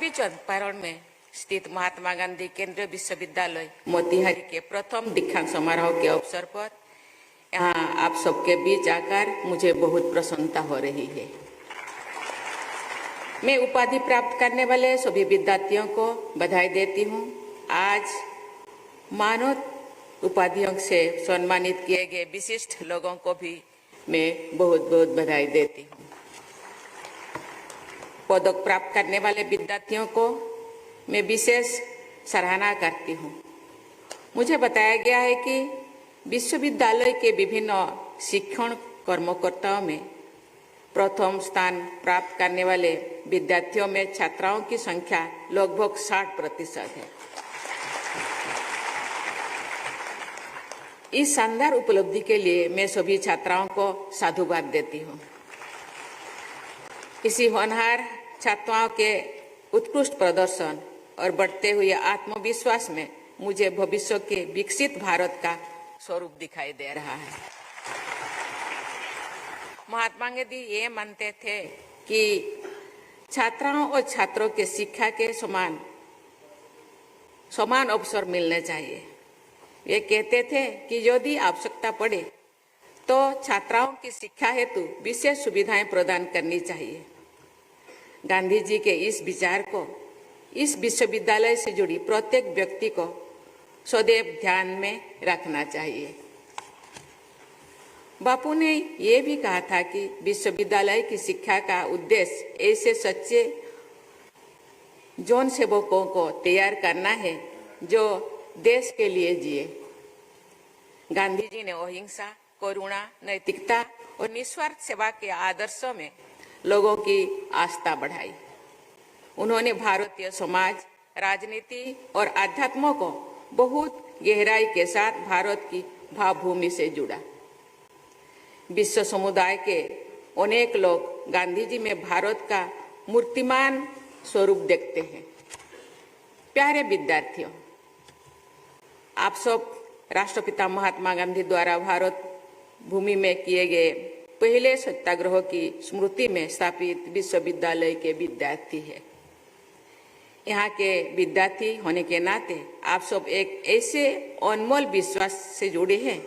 पूर्वी चंपारण में स्थित महात्मा गांधी केंद्रीय विश्वविद्यालय मोतिहारी के प्रथम दीक्षांत समारोह के अवसर पर यहाँ आप सबके बीच आकर मुझे बहुत प्रसन्नता हो रही है। मैं उपाधि प्राप्त करने वाले सभी विद्यार्थियों को बधाई देती हूँ। आज मानद उपाधियों से सम्मानित किए गए विशिष्ट लोगों को भी मैं बहुत बहुत बधाई देती हूँ। पदक प्राप्त करने वाले विद्यार्थियों को मैं विशेष सराहना करती हूँ। मुझे बताया गया है कि विश्वविद्यालय के विभिन्न शिक्षण कर्मकर्ताओं में प्रथम स्थान प्राप्त करने वाले विद्यार्थियों में छात्राओं की संख्या लगभग 60% है। इस शानदार उपलब्धि के लिए मैं सभी छात्राओं को साधुवाद देती हूँ। इसी होनहार छात्राओं के उत्कृष्ट प्रदर्शन और बढ़ते हुए आत्मविश्वास में मुझे भविष्य के विकसित भारत का स्वरूप दिखाई दे रहा है। महात्मा गांधी ये मानते थे कि छात्राओं और छात्रों के शिक्षा के समान अवसर मिलने चाहिए। वे कहते थे कि यदि आवश्यकता पड़े तो छात्राओं की शिक्षा हेतु विशेष सुविधाएं प्रदान करनी चाहिए। गांधी जी के इस विचार को इस विश्वविद्यालय से जुड़ी प्रत्येक व्यक्ति को सदैव ध्यान में रखना चाहिए। बापू ने ये भी कहा था कि विश्वविद्यालय की शिक्षा का उद्देश्य ऐसे सच्चे जौन सेवकों को तैयार करना है जो देश के लिए जिए। गांधी जी ने अहिंसा, करुणा, नैतिकता और निस्वार्थ सेवा के आदर्शों में लोगों की आस्था बढ़ाई। उन्होंने भारतीय समाज, राजनीति और अध्यात्म को बहुत गहराई के साथ भारत की भावभूमि से जुड़ा। विश्व समुदाय के अनेक लोग गांधी जी में भारत का मूर्तिमान स्वरूप देखते हैं। प्यारे विद्यार्थियों, आप सब राष्ट्रपिता महात्मा गांधी द्वारा भारत भूमि में किए गए पहले सत्याग्रह की स्मृति में स्थापित विश्वविद्यालय के विद्यार्थी है। यहाँ के विद्यार्थी होने के नाते आप सब एक ऐसे अनमोल विश्वास से जुड़े हैं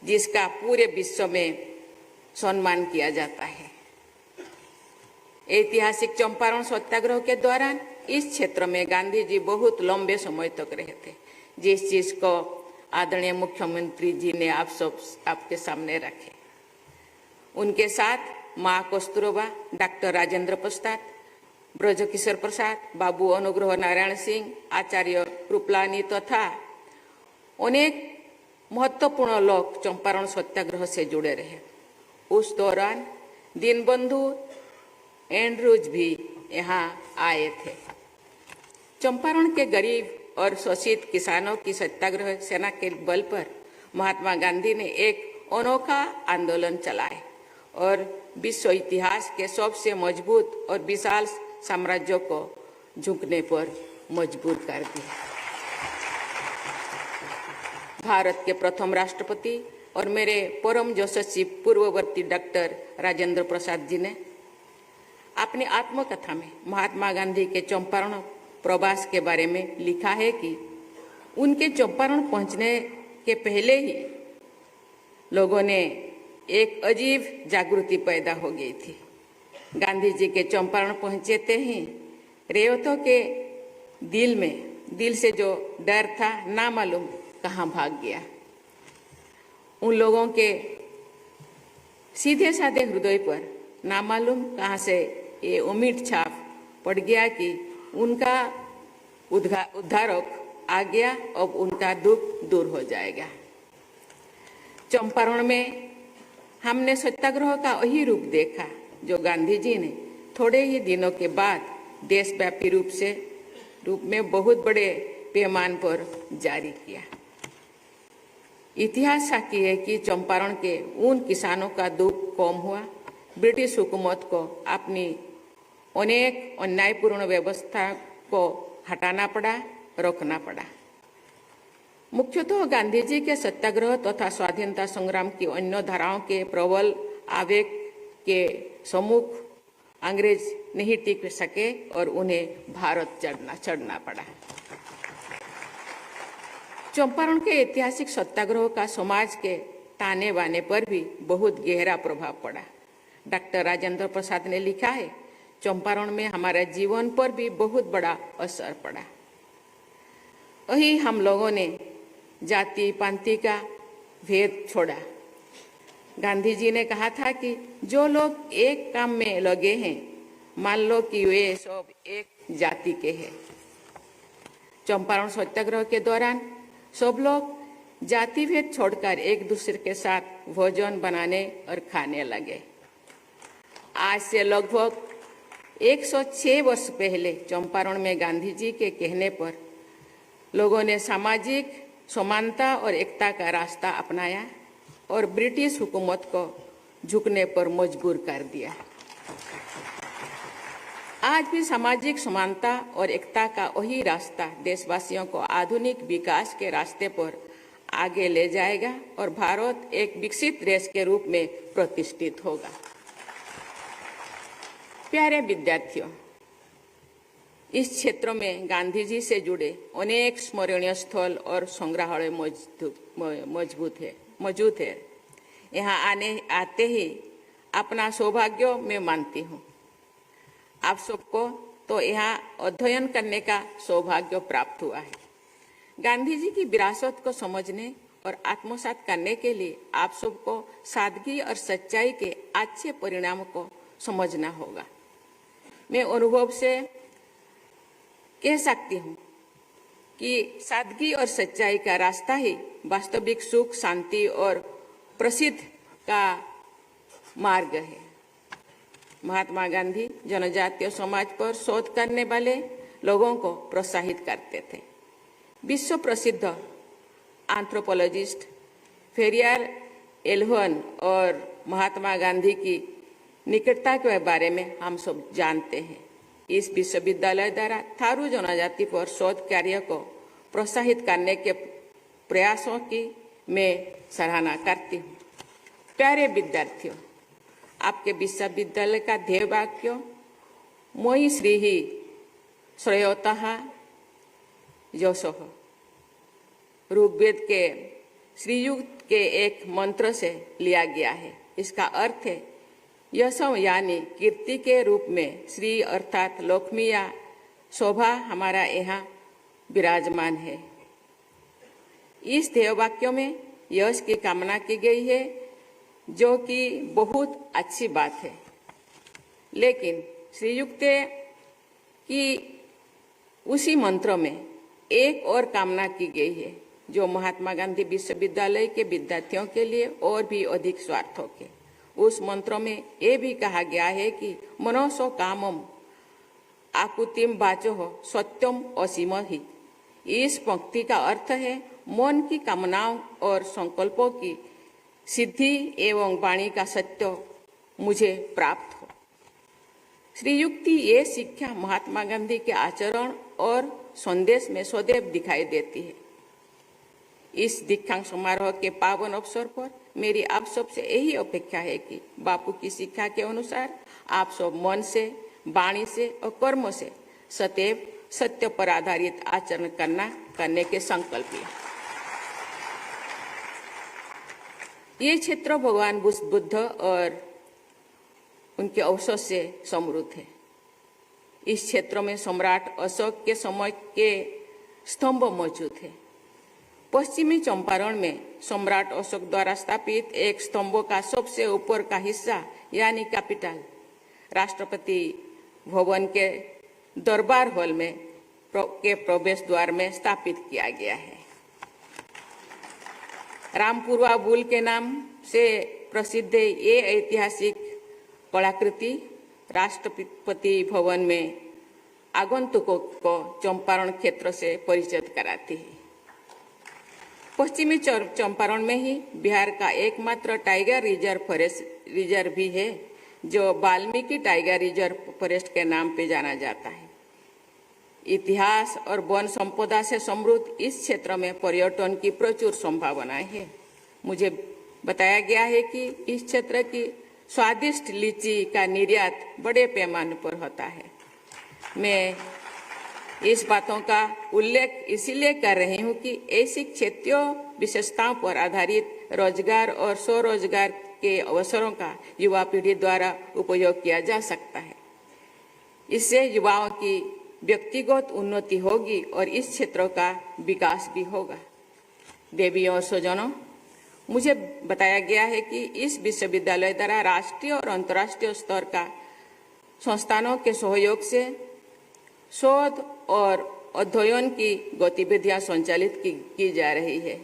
जिसका पूरे विश्व में सम्मान किया जाता है। ऐतिहासिक चंपारण सत्याग्रह के दौरान इस क्षेत्र में गांधी जी बहुत लंबे समय तक रहे थे, जिस चीज को आदरणीय मुख्यमंत्री जी ने आपके सामने रखे। उनके साथ माँ कस्तूरबा, डॉक्टर राजेंद्र प्रसाद, ब्रजकिशोर प्रसाद, बाबू अनुग्रह नारायण सिंह, आचार्य कृपलानी तथा अनेक महत्वपूर्ण लोग चंपारण सत्याग्रह से जुड़े रहे। उस दौरान दीनबंधु एंड्रूज भी यहाँ आए थे। चंपारण के गरीब और शोषित किसानों की सत्याग्रह सेना के बल पर महात्मा गांधी ने एक अनोखा आंदोलन चलाए और विश्व इतिहास के सबसे मजबूत और विशाल साम्राज्यों को झुकने पर मजबूर कर दिया। भारत के प्रथम राष्ट्रपति और मेरे परम यशस्वी पूर्ववर्ती डॉक्टर राजेंद्र प्रसाद जी ने अपनी आत्मकथा में महात्मा गांधी के चंपारण प्रवास के बारे में लिखा है कि उनके चंपारण पहुंचने के पहले ही लोगों ने एक अजीब जागृति पैदा हो गई थी। गांधी जी के चंपारण पहुंचते ही रेवतों के दिल से जो डर था ना मालूम कहाँ भाग गया। उन लोगों के सीधे साधे हृदय पर ना मालूम कहाँ से ये उम्मीद छाप पड़ गया कि उनका उद्धारक आ गया, अब उनका दुख दूर हो जाएगा। चंपारण में हमने सत्याग्रह का वही रूप देखा जो गांधी जी ने थोड़े ही दिनों के बाद देशव्यापी रूप में बहुत बड़े पैमाने पर जारी किया। इतिहास साक्षी है कि चंपारण के उन किसानों का दुख कम हुआ। ब्रिटिश हुकूमत को अपनी अनेक अन्यायपूर्ण व्यवस्था को हटाना पड़ा, रोकना पड़ा। मुख्यतः गांधी जी के सत्याग्रह तथा स्वाधीनता संग्राम की अन्य धाराओं के प्रबल आवेग के सम्मुख अंग्रेज नहीं टिक सके और उन्हें भारत चढ़ना पड़ा। चंपारण के ऐतिहासिक सत्याग्रह का समाज के ताने बाने पर भी बहुत गहरा प्रभाव पड़ा। डॉक्टर राजेंद्र प्रसाद ने लिखा है, चंपारण में हमारे जीवन पर भी बहुत बड़ा असर पड़ा। वही हम लोगों ने जाति पांति का भेद छोड़ा। गांधी जी ने कहा था कि जो लोग एक काम में लगे हैं, मान लो कि वे सब एक जाति के हैं। चंपारण सत्याग्रह के दौरान सब लोग जाति भेद छोड़कर एक दूसरे के साथ भोजन बनाने और खाने लगे। आज से लगभग 106 वर्ष पहले चंपारण में गांधी जी के कहने पर लोगों ने सामाजिक समानता और एकता का रास्ता अपनाया और ब्रिटिश हुकूमत को झुकने पर मजबूर कर दिया। आज भी सामाजिक समानता और एकता का वही रास्ता देशवासियों को आधुनिक विकास के रास्ते पर आगे ले जाएगा और भारत एक विकसित देश के रूप में प्रतिष्ठित होगा। प्यारे विद्यार्थियों, इस क्षेत्र में गांधी जी से जुड़े अनेक स्मरणीय स्थल और संग्रहालय मौजूद है। यहाँ आते ही अपना सौभाग्य मैं मानती हूँ। आप सबको तो यहाँ अध्ययन करने का सौभाग्य प्राप्त हुआ है। गांधी जी की विरासत को समझने और आत्मसात करने के लिए आप सबको सादगी और सच्चाई के अच्छे परिणाम को समझना होगा। मैं अनुभव से कह सकती हूँ कि सादगी और सच्चाई का रास्ता ही वास्तविक सुख, शांति और प्रसिद्ध का मार्ग है। महात्मा गांधी जनजातीय समाज पर शोध करने वाले लोगों को प्रोत्साहित करते थे। विश्व प्रसिद्ध एंथ्रोपोलॉजिस्ट फेरियर एल्वन और महात्मा गांधी की निकटता के बारे में हम सब जानते हैं। इस विश्वविद्यालय द्वारा थारू जनजाति पर शोध कार्य को प्रोत्साहित करने के प्रयासों की मैं सराहना करती हूँ। प्यारे विद्यार्थियों, आपके विश्वविद्यालय का ध्येय वाक्य मोई श्रीहि श्रेयोतः यशः ऋग्वेद के श्रीयुक्त के एक मंत्र से लिया गया है। इसका अर्थ है यश यानी कीर्ति के रूप में श्री अर्थात लक्ष्मी या शोभा हमारा यहाँ विराजमान है। इस ध्येय वाक्य में यश की कामना की गई है, जो कि बहुत अच्छी बात है। लेकिन श्रीयुक्त की उसी मंत्र में एक और कामना की गई है, जो महात्मा गांधी विश्वविद्यालय के विद्यार्थियों के लिए और भी अधिक सार्थक है। उस मंत्र में ये भी कहा गया है कि मनोसो कामम आकुतिम वाचो सत्यम असीम ही। इस पंक्ति का अर्थ है मन की कामनाओं और संकल्पों की सिद्धि एवं वाणी का सत्य मुझे प्राप्त हो। श्रीयुक्ति ये शिक्षा महात्मा गांधी के आचरण और संदेश में सदैव दिखाई देती है। इस दीक्षांत समारोह के पावन अवसर पर मेरी आप सबसे यही अपेक्षा है कि बापू की शिक्षा के अनुसार आप सब मन से, वाणी से और कर्म से सदैव सत्य पर आधारित आचरण करने के संकल्प लें। ये क्षेत्र भगवान बुद्ध और उनके अवशेष से समृद्ध है। इस क्षेत्र में सम्राट अशोक के समय के स्तंभ मौजूद है। पश्चिमी चंपारण में सम्राट अशोक द्वारा स्थापित एक स्तंभों का सबसे ऊपर का हिस्सा यानी कैपिटल राष्ट्रपति भवन के दरबार हॉल में के प्रवेश द्वार में स्थापित किया गया है। रामपुरवा बुल के नाम से प्रसिद्ध ये ऐतिहासिक कलाकृति राष्ट्रपति भवन में आगंतुकों को चंपारण क्षेत्र से परिचित कराती है। पश्चिमी चंपारण में ही बिहार का एकमात्र टाइगर रिजर्व भी है, जो वाल्मीकि टाइगर रिजर्व फॉरेस्ट के नाम पे जाना जाता है। इतिहास और वन संपदा से समृद्ध इस क्षेत्र में पर्यटन की प्रचुर संभावनाएं है। मुझे बताया गया है कि इस क्षेत्र की स्वादिष्ट लीची का निर्यात बड़े पैमाने पर होता है। मैं इस बातों का उल्लेख इसीलिए कर रही हूँ कि ऐसी क्षेत्रीय विशेषताओं पर आधारित रोजगार और स्वरोजगार के अवसरों का युवा पीढ़ी द्वारा उपयोग किया जा सकता है। इससे युवाओं की व्यक्तिगत उन्नति होगी और इस क्षेत्रों का विकास भी होगा। देवियों और स्वजनों, मुझे बताया गया है कि इस विश्वविद्यालय द्वारा राष्ट्रीय और अंतर्राष्ट्रीय स्तर का संस्थानों के सहयोग से शोध और अध्ययन की गतिविधियां संचालित की जा रही है।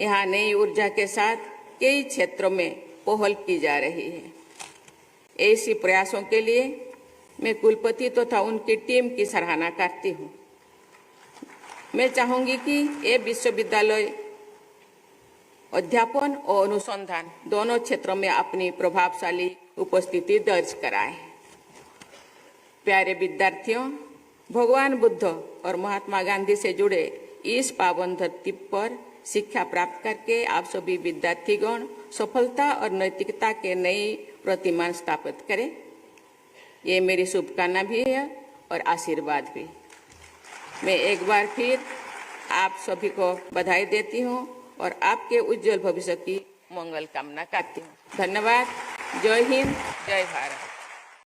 यहाँ नई ऊर्जा के साथ कई क्षेत्रों में पहल की जा रही है। ऐसे प्रयासों के लिए मैं कुलपति तथा उनकी टीम की सराहना करती हूँ। मैं चाहूंगी कि ये विश्वविद्यालय अध्यापन और अनुसंधान दोनों क्षेत्रों में अपनी प्रभावशाली उपस्थिति दर्ज कराए। प्यारे विद्यार्थियों, भगवान बुद्ध और महात्मा गांधी से जुड़े इस पावन धरती पर शिक्षा प्राप्त करके आप सभी विद्यार्थीगण सफलता और नैतिकता के नई प्रतिमान स्थापित करें। ये मेरी शुभकामना भी है और आशीर्वाद भी। मैं एक बार फिर आप सभी को बधाई देती हूँ और आपके उज्जवल भविष्य की मंगल कामना करती हूँ। धन्यवाद। जय हिंद, जय भारत।